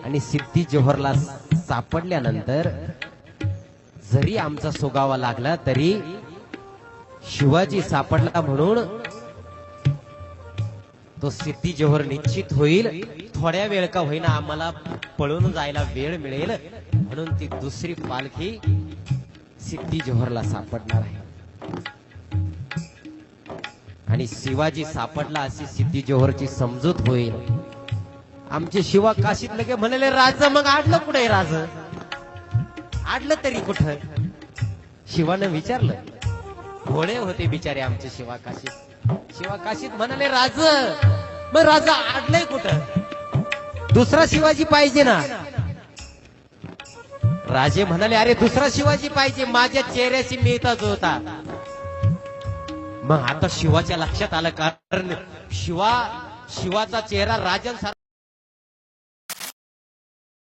आणि सिद्धी जोहरला सापडल्यानंतर जरी आमचा सुगावा लागला तरी शिवाजी सापडला म्हणून तो सिद्धी जोहर निश्चित होईल. थोड्या वेळ का होईना आम्हाला पळून जायला वेळ मिळेल म्हणून ती दुसरी पालखी सिद्धी जोहरला सापडणार आहे. आणि शिवाजी सापडला अशी सिद्धी जोहरची समजूत होईल. आमचे शिवा काशीत लगे म्हणाले राज मग आडलं कुठे राज आडलं तरी कुठं. शिवानं विचारलं. भोळे होते बिचारे आमचे शिवा काशीत. शिवा काशीत म्हणाले राज मग राजा आडलंय कुठं. दुसरा शिवाजी पाहिजे ना. राजे म्हणाले अरे दुसरा शिवाजी पाहिजे माझ्या चेहऱ्याशी मिळताच होता. मग आता शिवाच्या लक्षात आलं कारण शिवाचा चेहरा राजांसारखा